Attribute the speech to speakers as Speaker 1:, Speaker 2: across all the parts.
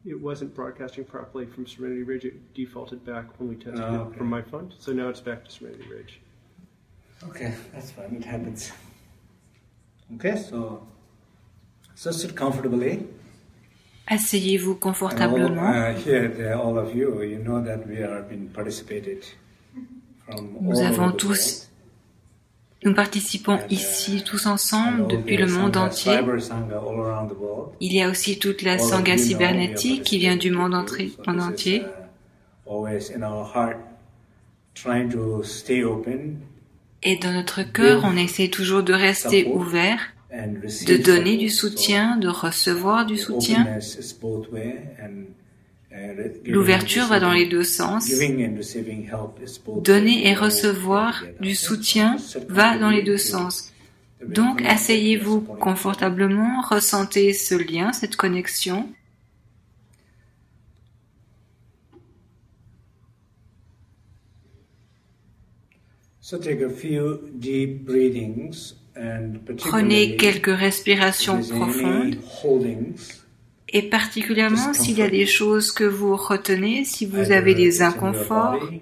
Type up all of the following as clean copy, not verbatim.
Speaker 1: it wasn't broadcasting properly from Serenity Ridge. It defaulted back when we tested it from my phone. So now it's back to Serenity Ridge.
Speaker 2: Okay, that's fine. It happens. Okay, so sit comfortably.
Speaker 3: Asseyez-vous confortablement.
Speaker 2: Here, all of you, you know that we have been participated from
Speaker 3: Nous
Speaker 2: all
Speaker 3: avons
Speaker 2: over the
Speaker 3: tous,
Speaker 2: world.
Speaker 3: nous participons ici tous ensemble depuis le monde entier.
Speaker 2: Cyber Sangha all around the world.
Speaker 3: Il y a aussi toute la
Speaker 2: All of
Speaker 3: Sangha
Speaker 2: you know
Speaker 3: cybernétique qui vient du monde
Speaker 2: So this
Speaker 3: entier.
Speaker 2: is, always in our heart, trying to stay open
Speaker 3: Et dans notre cœur, on essaie toujours de rester ouvert,
Speaker 2: and
Speaker 3: de
Speaker 2: receive
Speaker 3: donner du
Speaker 2: support.
Speaker 3: soutien, de recevoir du
Speaker 2: So,
Speaker 3: soutien.
Speaker 2: openness is both way and,
Speaker 3: L'ouverture va dans les deux sens.
Speaker 2: giving and receiving help is both
Speaker 3: Donner
Speaker 2: way.
Speaker 3: et recevoir du soutien va dans les deux sens. Donc, asseyez-vous confortablement, ressentez ce lien, cette connexion.
Speaker 2: So take a few deep breathings and
Speaker 3: Prenez
Speaker 2: particularly
Speaker 3: quelques respirations
Speaker 2: if there's any
Speaker 3: profondes.
Speaker 2: holdings,
Speaker 3: Et particulièrement s'il y a des choses que vous retenez, si vous
Speaker 2: either
Speaker 3: avez des
Speaker 2: it's in your
Speaker 3: inconforts
Speaker 2: body,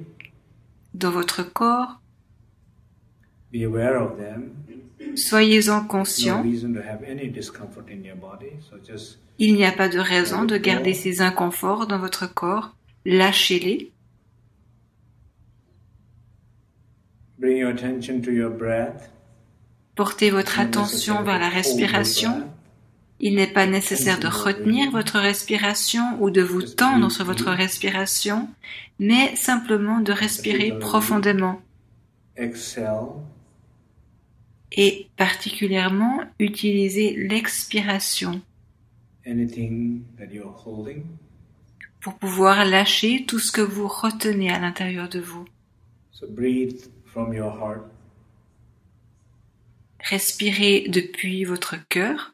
Speaker 3: dans votre corps,
Speaker 2: be aware of them.
Speaker 3: soyez-en
Speaker 2: No
Speaker 3: conscients.
Speaker 2: reason to have any discomfort in your body. So just
Speaker 3: Il n'y a pas de raison de garder ces inconforts dans votre corps. Lâchez-les.
Speaker 2: bring your attention to your breath.
Speaker 3: Portez votre attention vers la respiration. Il n'est pas nécessaire de retenir votre respiration ou de vous tendre sur votre respiration, mais simplement de respirer profondément.
Speaker 2: Exhale.
Speaker 3: Et particulièrement, utilisez l'expiration
Speaker 2: Anything that you're holding.
Speaker 3: pour pouvoir lâcher tout ce que vous retenez à l'intérieur de vous.
Speaker 2: So breathe from your heart.
Speaker 3: Respirez depuis votre cœur.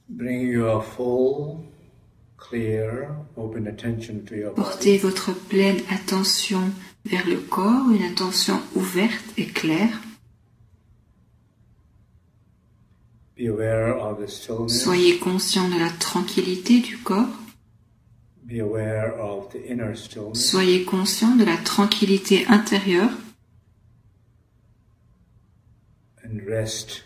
Speaker 2: Bring your full, clear, open attention to your
Speaker 3: Portez
Speaker 2: body.
Speaker 3: votre pleine attention vers le corps, une attention ouverte et claire.
Speaker 2: Be aware of the stillness.
Speaker 3: Soyez conscient de la tranquillité du corps.
Speaker 2: Be aware of the inner stillness.
Speaker 3: Soyez conscient de la tranquillité intérieure
Speaker 2: And rest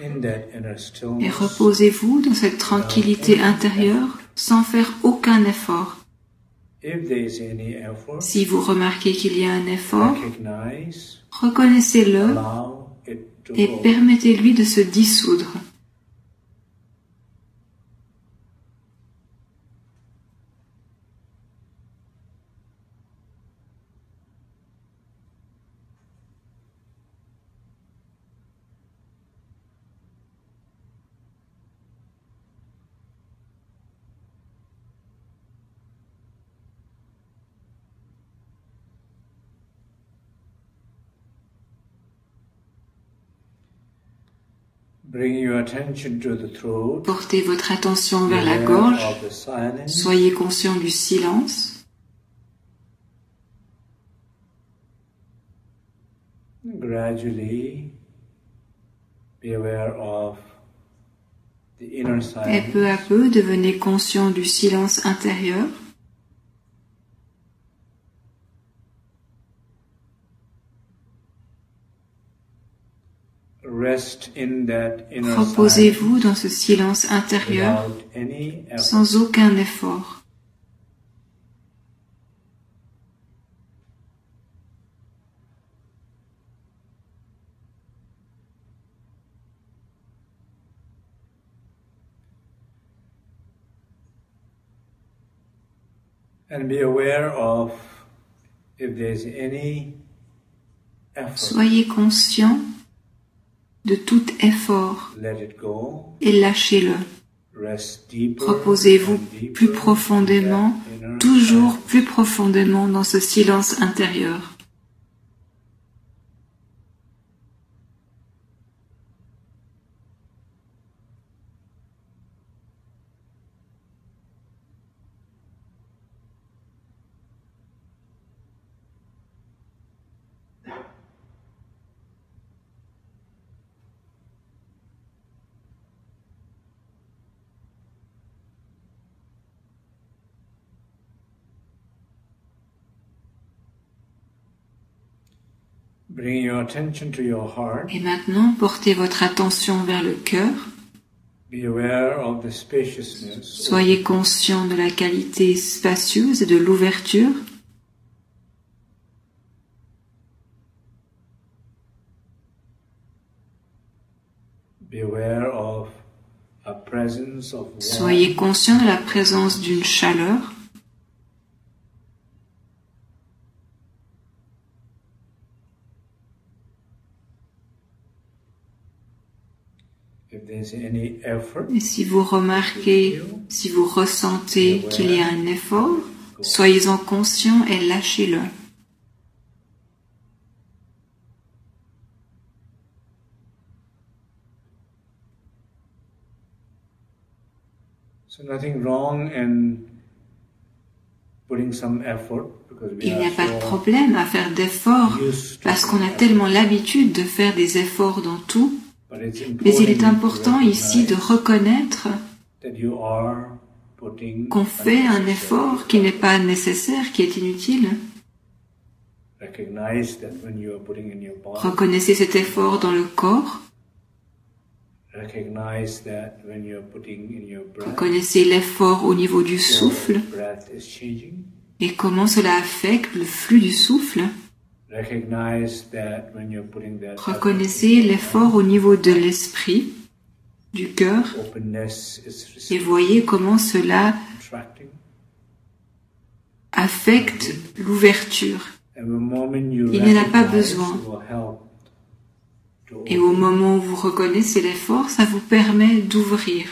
Speaker 2: in that inner
Speaker 3: et
Speaker 2: stillness.
Speaker 3: reposez-vous dans cette tranquillité intérieure sans faire aucun effort.
Speaker 2: If there is any effort,
Speaker 3: Si vous remarquez qu'il y a un effort,
Speaker 2: recognize,
Speaker 3: reconnaissez-le
Speaker 2: allow it to
Speaker 3: et
Speaker 2: go.
Speaker 3: permettez-lui de se dissoudre.
Speaker 2: Bring your attention to the throat.
Speaker 3: Portez votre attention
Speaker 2: Be
Speaker 3: vers la
Speaker 2: aware
Speaker 3: gorge.
Speaker 2: of the silence.
Speaker 3: Soyez conscient du silence.
Speaker 2: Gradually be aware of
Speaker 3: Et peu à peu, devenez conscient du silence intérieur. Reposez-vous dans ce silence intérieur sans aucun effort.
Speaker 2: And be aware of if there's any effort.
Speaker 3: Soyez conscient de tout effort et lâchez-le. Reposez-vous plus profondément, toujours plus profondément dans ce silence intérieur.
Speaker 2: Bring your attention to your heart.
Speaker 3: Et maintenant, portez votre attention vers le cœur.
Speaker 2: Be aware of the spaciousness.
Speaker 3: Soyez conscient de la qualité spacieuse et de l'ouverture.
Speaker 2: Be aware of a presence of warmth.
Speaker 3: Soyez conscient de la présence d'une chaleur. Et si vous remarquez, si vous ressentez qu'il y a un effort, soyez-en conscient et lâchez-le. Il n'y a pas de problème à faire d'efforts parce qu'on a tellement l'habitude de faire des efforts dans tout. Mais il est important ici de reconnaître qu'on fait un effort qui n'est pas nécessaire, qui est inutile. Reconnaissez cet effort dans le corps. Reconnaissez l'effort au niveau du souffle et comment cela affecte le flux du souffle. Reconnaissez l'effort au niveau de l'esprit, du cœur, et voyez comment cela affecte l'ouverture. Il n'y en a pas besoin. Et au moment où vous reconnaissez l'effort, ça vous permet d'ouvrir.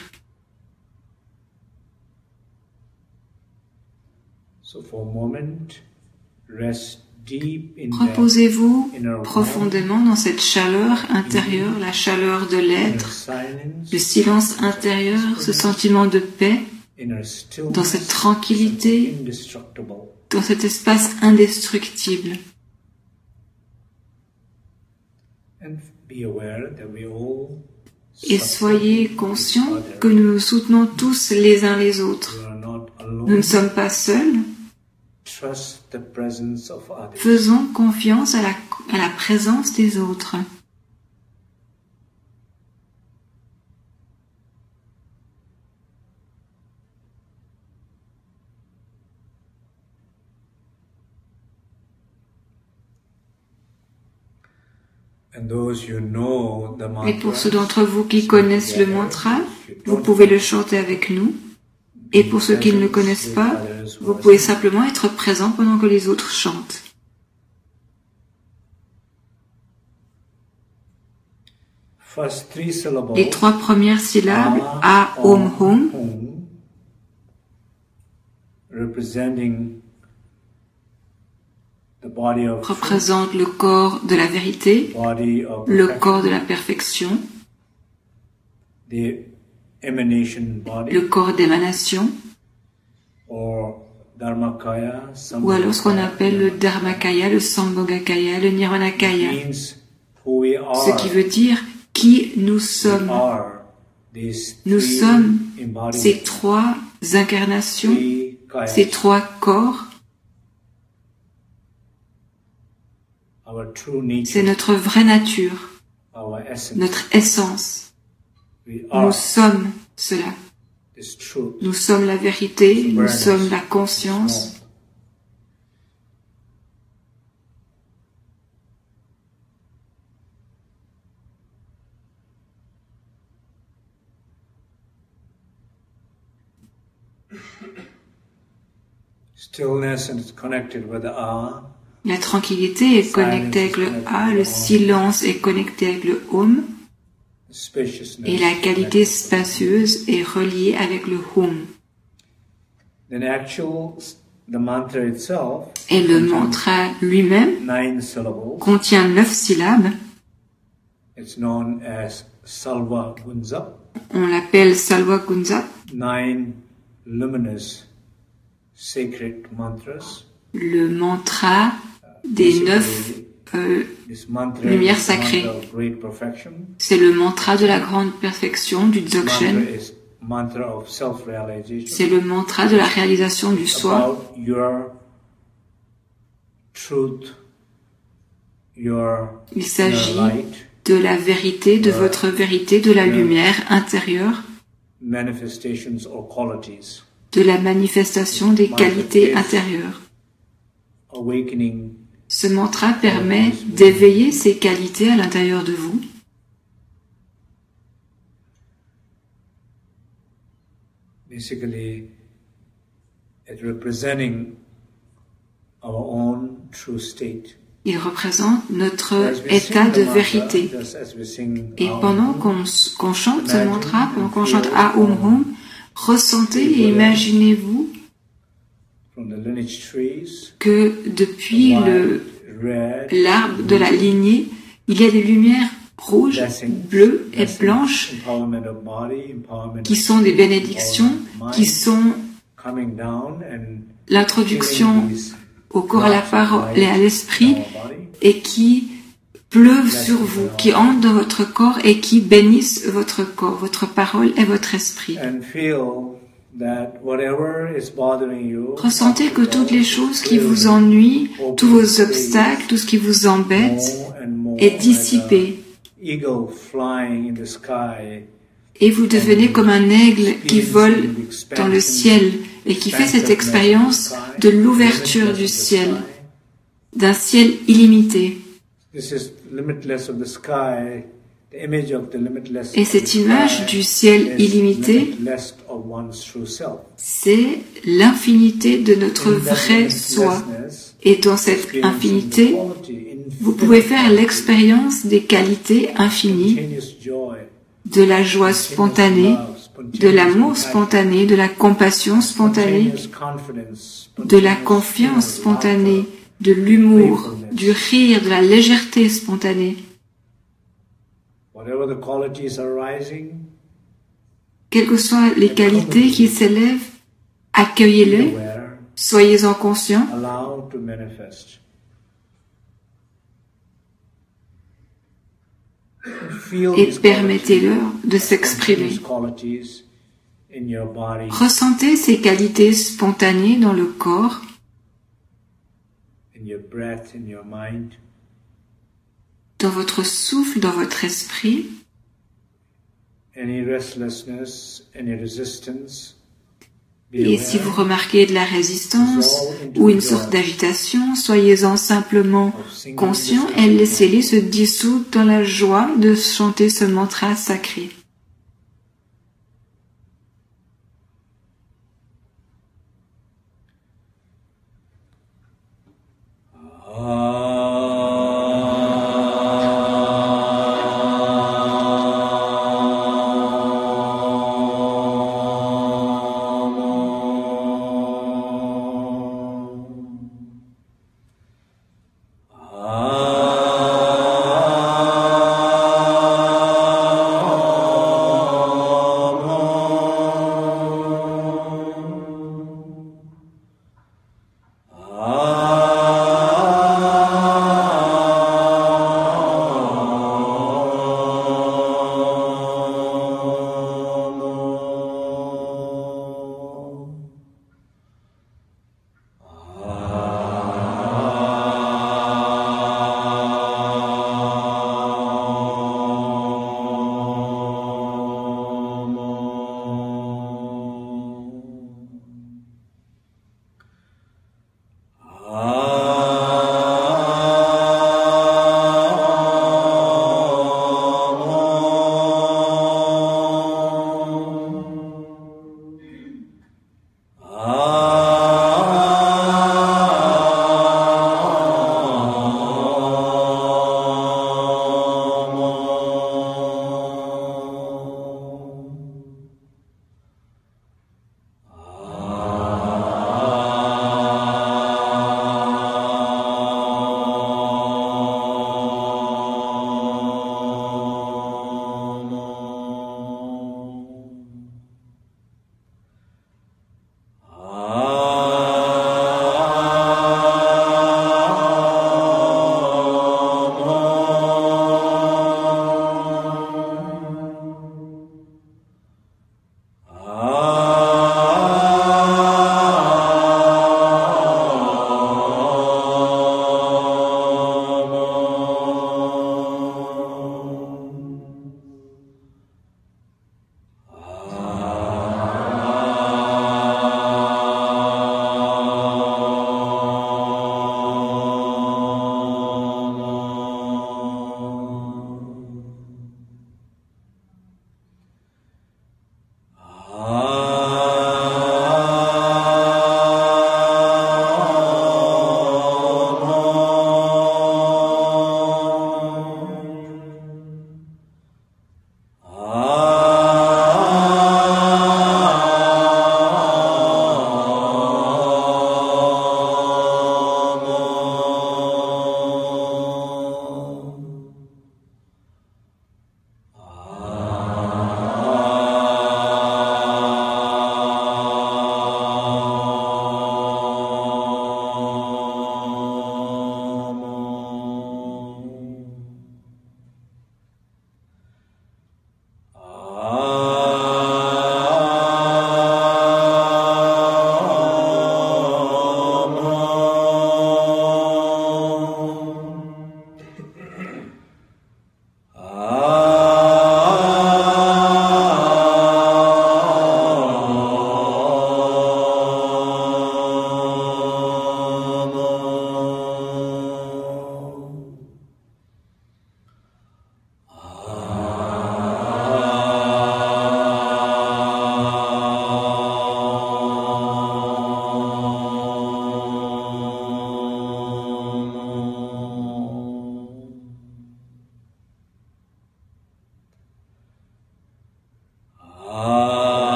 Speaker 3: Reposez-vous profondément dans cette chaleur intérieure, la chaleur de l'être, le silence intérieur, ce sentiment de paix, dans cette tranquillité, dans cet espace indestructible. Et soyez conscients que nous nous soutenons tous les uns les autres. Nous ne sommes pas seuls. Faisons confiance à la présence des autres. Et pour ceux d'entre vous qui connaissent le mantra, vous pouvez le chanter avec nous. Et pour ceux qui ne le connaissent pas, vous pouvez simplement être présent pendant que les autres chantent. Les 3 premières syllabes, A, Om, Hum, représentent le corps de la vérité, le corps de la perfection, le corps d'émanation, ou alors ce qu'on appelle le Dharmakaya, le Sambhogakaya, le Nirvanakaya, ce qui veut dire qui nous sommes. Nous sommes ces trois incarnations, ces trois corps. C'est notre vraie nature, notre essence. Nous sommes cela. Nous sommes la vérité, nous sommes la conscience. La tranquillité est connectée avec le A, le silence est connecté avec le Om, et la qualité spacieuse est reliée avec le Hum. Et le mantra lui-même contient 9 syllabes. On l'appelle Salva Gunza.
Speaker 2: 9 luminous sacred mantras.
Speaker 3: Le mantra des 9 lumières sacrées. C'est le mantra de la grande perfection du Dzogchen. C'est le mantra de la réalisation du soi. Il s'agit de la vérité, de votre vérité, de la lumière intérieure, de la manifestation des qualités intérieures. Ce mantra permet d'éveiller ces qualités à l'intérieur de vous.
Speaker 2: Basically, it's representing our own true state.
Speaker 3: Il représente notre état de vérité. Et pendant qu'on chante ce mantra, pendant qu'on chante Aum Hum, ressentez et imaginez-vous que depuis l'arbre de la lignée, il y a des lumières rouges, bleues et blanches qui sont des bénédictions, qui sont l'introduction au corps, à la parole et à l'esprit, et qui pleuvent sur vous, qui entrent dans votre corps et qui bénissent votre corps, votre parole et votre esprit. Ressentez que toutes les choses qui vous ennuient, tous vos obstacles, tout ce qui vous embête est dissipé. Et vous devenez comme un aigle qui vole dans le ciel et qui fait cette expérience de l'ouverture du ciel, d'un ciel illimité. Et cette image du ciel illimité, c'est l'infinité de notre vrai soi. Et dans cette infinité, vous pouvez faire l'expérience des qualités infinies, de la joie spontanée, de l'amour spontané, de la compassion spontanée, de la confiance spontanée, de l'humour, du rire, de la légèreté spontanée. Quelles que soient les qualités qui s'élèvent, accueillez-les, soyez-en conscients. Et permettez-leur de s'exprimer. Ressentez ces qualités spontanées dans le corps, dans votre souffle, dans votre esprit. Et si vous remarquez de la résistance ou une sorte d'agitation, soyez-en simplement conscient et laissez-les se dissoudre dans la joie de chanter ce mantra sacré.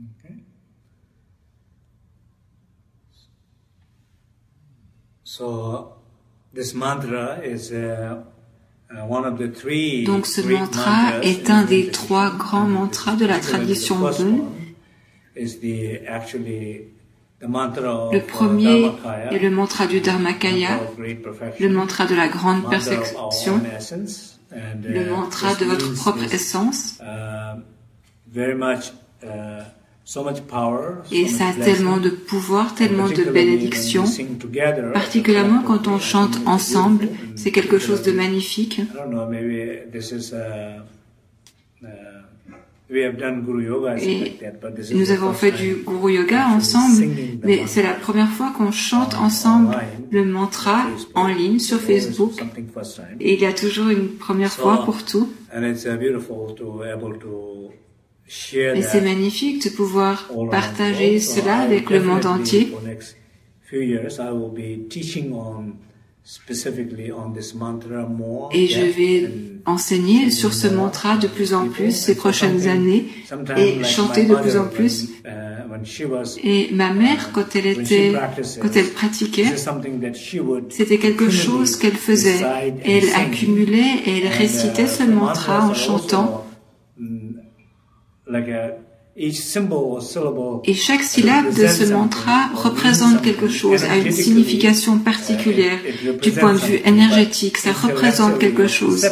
Speaker 2: Okay. So this mantra is one of the three.
Speaker 3: Donc ce mantra est un des trois grands mantras de la tradition bonne. Le premier est le mantra du Dharmakaya, le mantra de la grande perfection, le mantra de votre propre essence. Et ça a tellement de pouvoir, tellement de bénédictions, particulièrement quand on chante ensemble, c'est quelque chose de magnifique. Et nous avons fait du Guru Yoga ensemble, mais c'est la première fois qu'on chante ensemble le mantra en ligne sur Facebook. Et il y a toujours une première fois pour tout. Et c'est magnifique de pouvoir partager cela avec le monde entier. Et je vais enseigner sur ce mantra de plus en plus ces prochaines années et chanter de plus en plus. Et ma mère, quand elle pratiquait, c'était quelque chose qu'elle faisait. Elle accumulait et elle récitait ce mantra en chantant. Et chaque syllabe de ce mantra représente quelque chose, a une signification particulière. Du point de vue énergétique, ça représente quelque chose.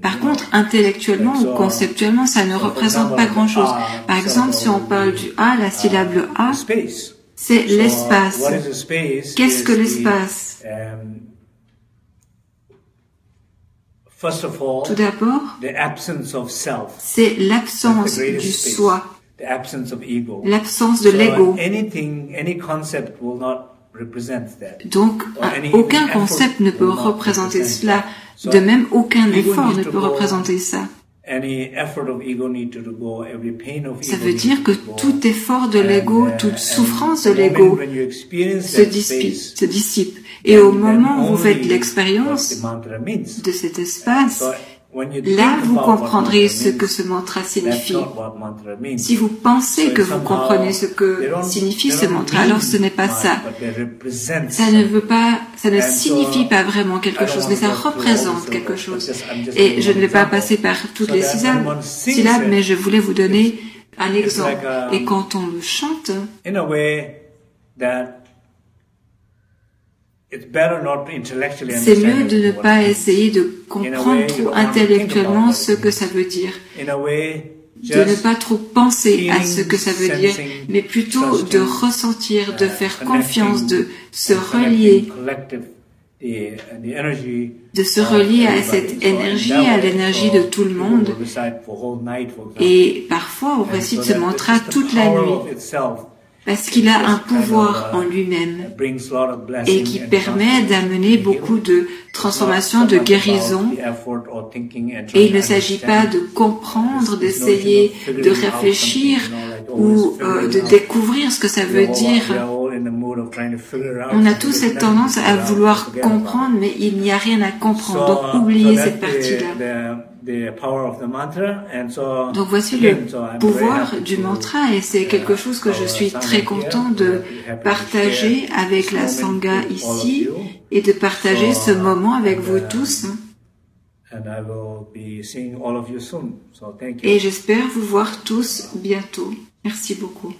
Speaker 3: Par contre, intellectuellement ou conceptuellement, ça ne représente pas grand-chose. Par exemple, si on parle du A, la syllabe A, c'est l'espace. Qu'est-ce que l'espace ? Tout d'abord, c'est l'absence du soi, l'absence de l'ego. Donc, aucun concept ne peut représenter cela. De même, aucun effort ne peut représenter ça. Ça veut dire que tout effort de l'ego, toute souffrance de l'ego se dissipe. Et au moment où vous faites l'expérience de cet espace, là vous comprendrez ce que ce mantra signifie. Si vous pensez que vous comprenez ce que signifie ce mantra, alors ce n'est pas ça. Ça ne signifie pas vraiment quelque chose, mais ça représente quelque chose. Et je ne vais pas passer par toutes les syllabes, mais je voulais vous donner un exemple. Et quand on le chante, c'est mieux de ne pas essayer de comprendre trop intellectuellement ce que ça veut dire, de ne pas trop penser à ce que ça veut dire, mais plutôt de ressentir, de faire confiance, de se relier à cette énergie, à l'énergie de tout le monde. Et parfois, on récite ce mantra toute la nuit, parce qu'il a un pouvoir en lui-même et qui permet d'amener beaucoup de transformations, de guérison. Et il ne s'agit pas de comprendre, d'essayer de réfléchir ou de découvrir ce que ça veut dire. On a tous cette tendance à vouloir comprendre, mais il n'y a rien à comprendre. Donc oubliez cette partie-là. Donc voici le pouvoir du mantra et c'est quelque chose que je suis très content de partager avec la Sangha ici et de partager ce moment avec vous tous. Et j'espère vous voir tous bientôt. Merci beaucoup.